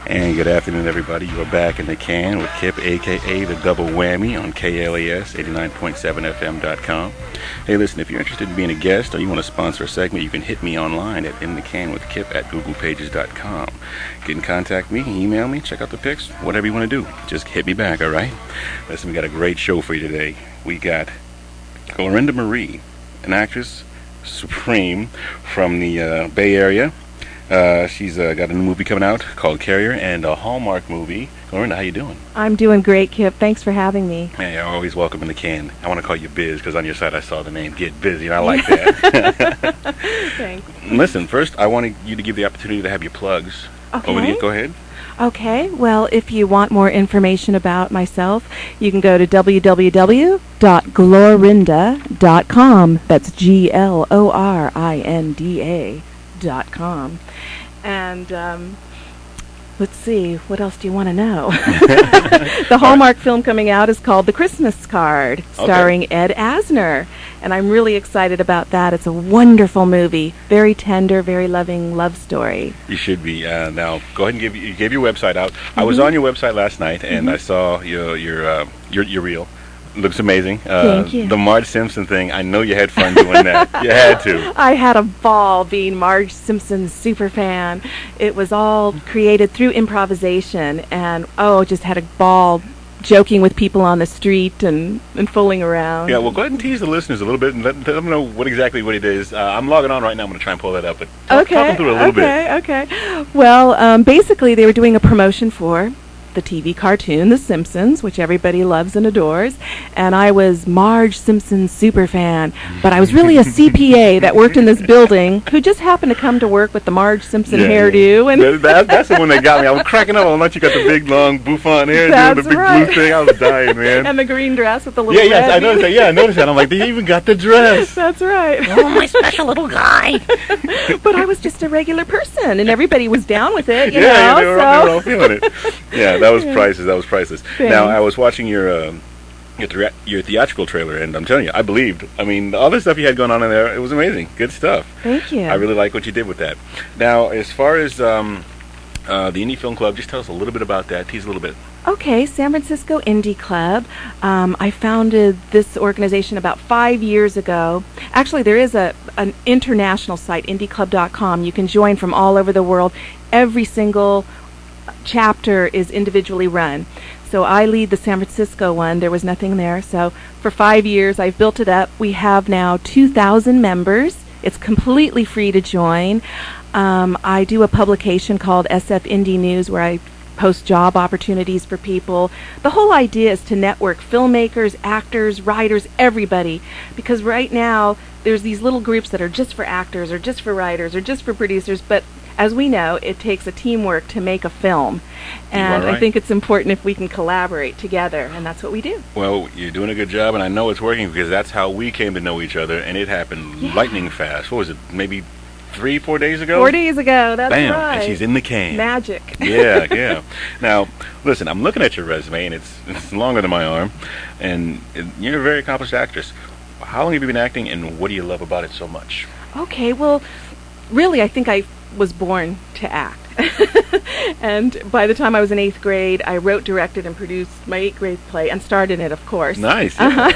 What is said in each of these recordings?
And good afternoon, everybody. You are back in the can with Kip, a.k.a. the Double Whammy on KLAS 89.7fm.com. Hey, listen, if you're interested in being a guest or you want to sponsor a segment, you can hit me online at inthecanwithkip@googlepages.com. Get in contact me, email me, check out the pics, whatever you want to do. Just hit me back, all right? Listen, we got a great show for you today. We got Glorinda Marie, an actress supreme from the Bay Area. She's got a new movie coming out called Carrier and a Hallmark movie. Glorinda, how you doing? I'm doing great, Kip. Thanks for having me. Yeah, you're always welcome in the can. I want to call you Biz because on your site I saw the name Get Busy, and I like that. Thanks. Listen, first I wanted you to give the opportunity to have your plugs. Okay. Over to you. Go ahead. Okay. Well, if you want more information about myself, you can go to www.glorinda.com. That's GLORINDA.com. And let's see, what else do you want to know? The Hallmark film coming out is called The Christmas Card, starring Ed Asner. And I'm really excited about that. It's a wonderful movie, very tender, very loving love story. You should be. Now, go ahead and you gave your website out. I was on your website last night, and I saw your reel. Looks amazing. Thank you. The Marge Simpson thing, I know you had fun doing that. You had to. I had a ball being Marge Simpson's super fan. It was all created through improvisation, and just had a ball joking with people on the street and fooling around. Yeah, well, go ahead and tease the listeners a little bit and let them know what it is. I'm logging on right now. I'm going to try and pull that up, but talk them through it a little bit. Okay. Well, basically, they were doing a promotion for the TV cartoon The Simpsons, which everybody loves and adores, and I was Marge Simpson's super fan, but I was really a CPA that worked in this building who just happened to come to work with the Marge Simpson hairdo. And that's the one that got me. I was cracking up. I thought you got the big, long bouffant hairdo, the big blue thing. I was dying, man. And the green dress with the little red. I noticed that. Yeah, I noticed that. I'm like, they even got the dress. That's right. Oh, my special little guy. But I was just a regular person, and everybody was down with it, you know. They were all feeling it. Yeah, that was priceless. Thanks. Now, I was watching your theatrical trailer, and I'm telling you, I believed. I mean, all the stuff you had going on in there, it was amazing. Good stuff. Thank you. I really like what you did with that. Now, as far as the Indie Film Club, just tell us a little bit about that. Tease a little bit. Okay, San Francisco Indie Club. I founded this organization about 5 years ago. Actually, there is an international site, indieclub.com. You can join from all over the world. Every single chapter is individually run. So I lead the San Francisco one. There was nothing there. So for 5 years, I've built it up. We have now 2,000 members. It's completely free to join. I do a publication called SF Indie News where I post job opportunities for people. The whole idea is to network filmmakers, actors, writers, everybody. Because right now, there's these little groups that are just for actors or just for writers or just for producers, but as we know, it takes a teamwork to make a film. And right. I think it's important if we can collaborate together, and that's what we do. Well, you're doing a good job, and I know it's working because that's how we came to know each other, and it happened lightning fast. What was it, maybe 3-4 days ago? 4 days ago, that's Bam, right. and she's in the can. Magic. Yeah. Now, listen, I'm looking at your resume, and it's longer than my arm, and you're a very accomplished actress. How long have you been acting, and what do you love about it so much? Okay, well, really, I think I was born to act. And by the time I was in 8th grade, I wrote, directed, and produced my 8th grade play and starred in it, of course. Nice. Yeah.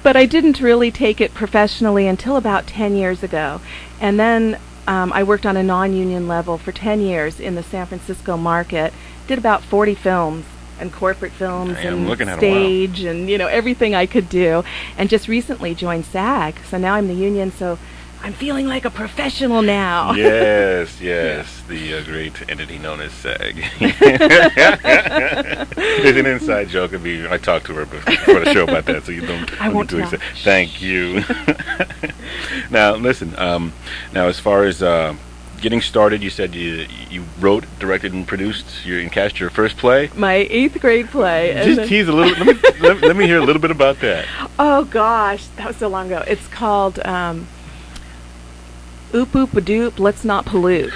But I didn't really take it professionally until about 10 years ago. And then I worked on a non-union level for 10 years in the San Francisco market, did about 40 films and corporate films and stage and, everything I could do. And just recently joined SAG. So now I'm the union, so I'm feeling like a professional now. Yes, the great entity known as SAG. It's an inside joke. I talked to her before the show about that, so you don't. I won't tell. Thank you. Now, listen. Now, as far as getting started, you said you wrote, directed, and produced and cast your first play. My 8th grade play. Just tease a little. Let me hear a little bit about that. Oh gosh, that was so long ago. It's called Oop Oop A Doop, Let's Not Pollute.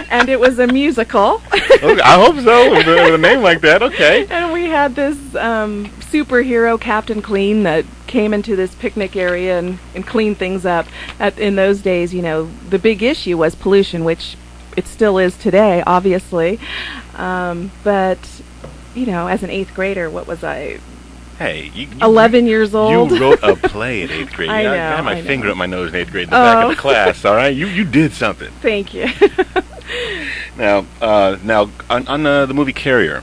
And it was a musical. Okay, I hope so, with a name like that. Okay. And we had this superhero, Captain Clean, that came into this picnic area and cleaned things up. In those days, the big issue was pollution, which it still is today, obviously. But, as an 8th grader, what was I? Hey, you 11 years old. You wrote a play at 8th grade. I know. I had my finger up my nose in 8th grade in the back of the class. All right, you did something. Thank you. Now on the movie Carrier,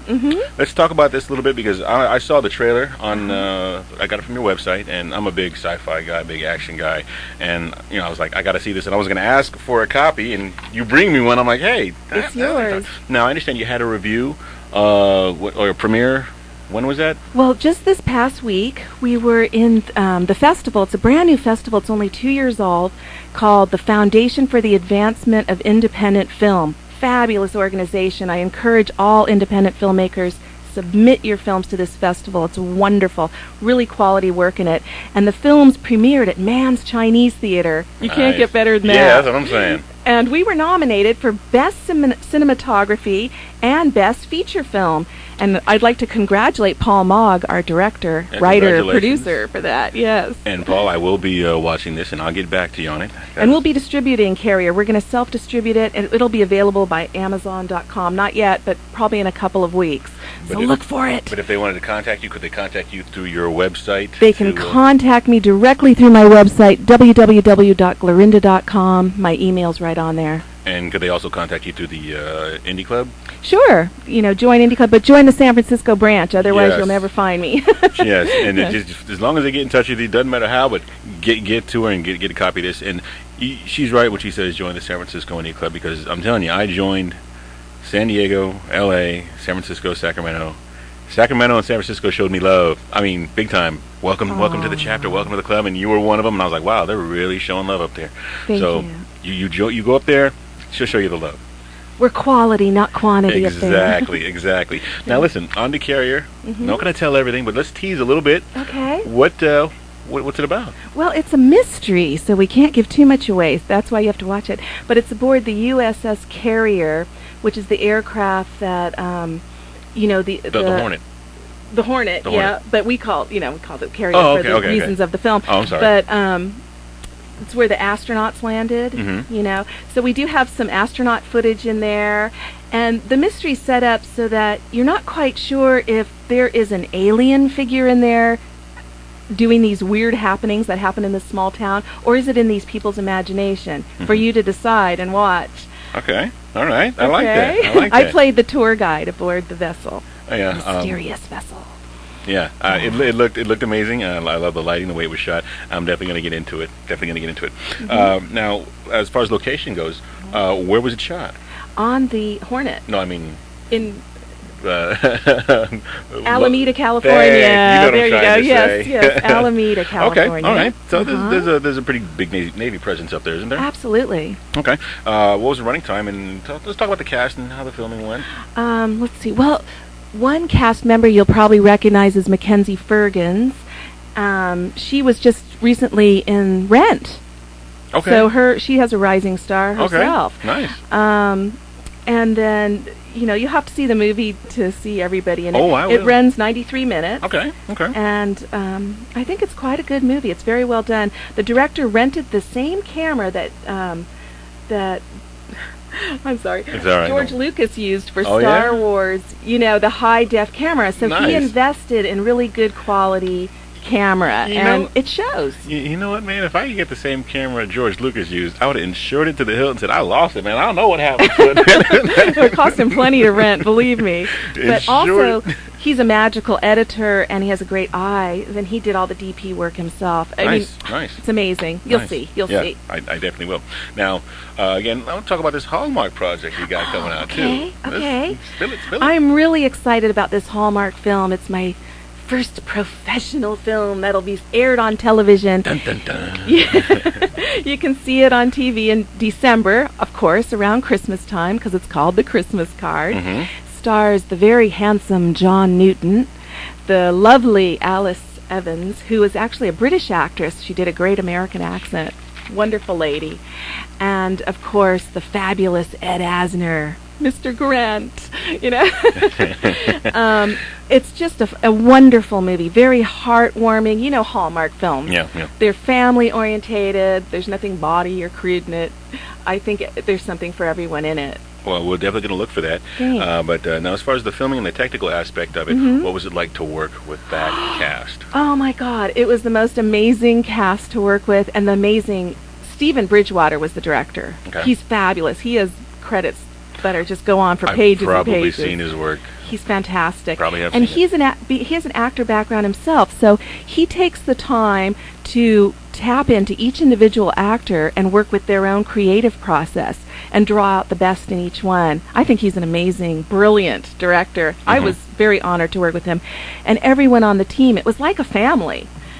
let's talk about this a little bit because I saw the trailer on. I got it from your website, and I'm a big sci-fi guy, big action guy, and I was like, I got to see this, and I was going to ask for a copy, and you bring me one. I'm like, hey, it's yours. Now I understand you had a review, or a premiere. When was that? Well, just this past week, we were in the festival. It's a brand new festival. It's only 2 years old, called the Foundation for the Advancement of Independent Film. Fabulous organization. I encourage all independent filmmakers, submit your films to this festival. It's wonderful. Really quality work in it. And the films premiered at Mann's Chinese Theater. You can't get better than that. Yeah, that's what I'm saying. And we were nominated for Best Cinematography and Best Feature Film. And I'd like to congratulate Paul Mogg, our director, writer, producer, for that. Yes. And Paul, I will be watching this, and I'll get back to you on it. And we'll be distributing Carrier. We're going to self-distribute it, and it'll be available by Amazon.com. Not yet, but probably in a couple of weeks. So look for it. But if they wanted to contact you, could they contact you through your website? They can contact me directly through my website, www.glorinda.com. My email's right on there. And could they also contact you through the Indie Club? Sure. Join Indie Club, but join the San Francisco branch. Otherwise, you'll never find me. Yes, and just, as long as they get in touch with you, doesn't matter how, but get to her and get a copy of this. And she's right when she says join the San Francisco Indie Club, because I'm telling you, I joined San Diego, L.A., San Francisco, Sacramento. Sacramento and San Francisco showed me love. I mean, big time. Welcome to the chapter. Welcome to the club. And you were one of them. And I was like, wow, they're really showing love up there. Thank you. You go up there, she'll show you the love. We're quality, not quantity up there. Exactly. Now listen, on the Carrier. Not going to tell everything, but let's tease a little bit. Okay. What's it about? Well, it's a mystery, so we can't give too much away. That's why you have to watch it. But it's aboard the USS Carrier, which is the aircraft that, the Hornet. The Hornet, yeah. But we called it Carrier for the reasons of the film. Oh, I'm sorry. But it's where the astronauts landed, So we do have some astronaut footage in there. And the mystery's set up so that you're not quite sure if there is an alien figure in there doing these weird happenings that happen in this small town, or is it in these people's imagination for you to decide and watch. Okay. All right. I like that. I played the tour guide aboard the vessel. Yeah. Mysterious vessel. Yeah. It looked amazing. I love the lighting, the way it was shot. I'm definitely going to get into it. Now, as far as location goes, where was it shot? On the Hornet. No, I mean in Alameda, California. There you go. Yes, Alameda, California. Okay, all right. So there's a pretty big Navy presence up there, isn't there? Absolutely. Okay. What was the running time? And let's talk about the cast and how the filming went. Let's see. Well, one cast member you'll probably recognize is Mackenzie Fergens. She was just recently in Rent. Okay. So she has a rising star herself. Okay. Nice. And then you have to see the movie to see everybody in it. Oh, I will. It runs 93 minutes. Okay. And I think it's quite a good movie. It's very well done. The director rented the same camera that I'm sorry, it's all right. George Lucas used for Star Wars, the high-def camera. So he invested in really good quality camera, and it shows. You know what, man? If I could get the same camera George Lucas used, I would have insured it to the hilt and said, I lost it, man. I don't know what happened to it. It cost him plenty to rent, believe me. But also, he's a magical editor, and he has a great eye. Then he did all the DP work himself. Nice. It's amazing. You'll see. You'll see. I definitely will. Now, again, I want to talk about this Hallmark project you got coming out, too. Okay. Spill it. I'm really excited about this Hallmark film. It's my first professional film that'll be aired on television. Dun, dun, dun. You can see it on TV in December, of course, around Christmas time, because it's called The Christmas Card. Stars the very handsome John Newton, the lovely Alice Evans, who is actually a British actress. She did a great American accent. Wonderful lady. And, of course, the fabulous Ed Asner. Mr. Grant, you know. It's just a wonderful movie, very heartwarming. You know, Hallmark films. Yeah, yeah. They're family orientated. There's nothing bawdy or crude in it. I think there's something for everyone in it. Well, we're definitely going to look for that. Thanks. But now, as far as the filming and the technical aspect of it, what was it like to work with that cast? Oh my God, it was the most amazing cast to work with, and the amazing Stephen Bridgewater was the director. Okay. He's fabulous. He has credits that are just go on for pages and I've probably pages. seen his work. He's fantastic. Probably have and seen he has an actor background himself, so he takes the time to tap into each individual actor and work with their own creative process and draw out the best in each one. I think he's an amazing, brilliant director. I was very honored to work with him. And everyone on the team, it was like a family.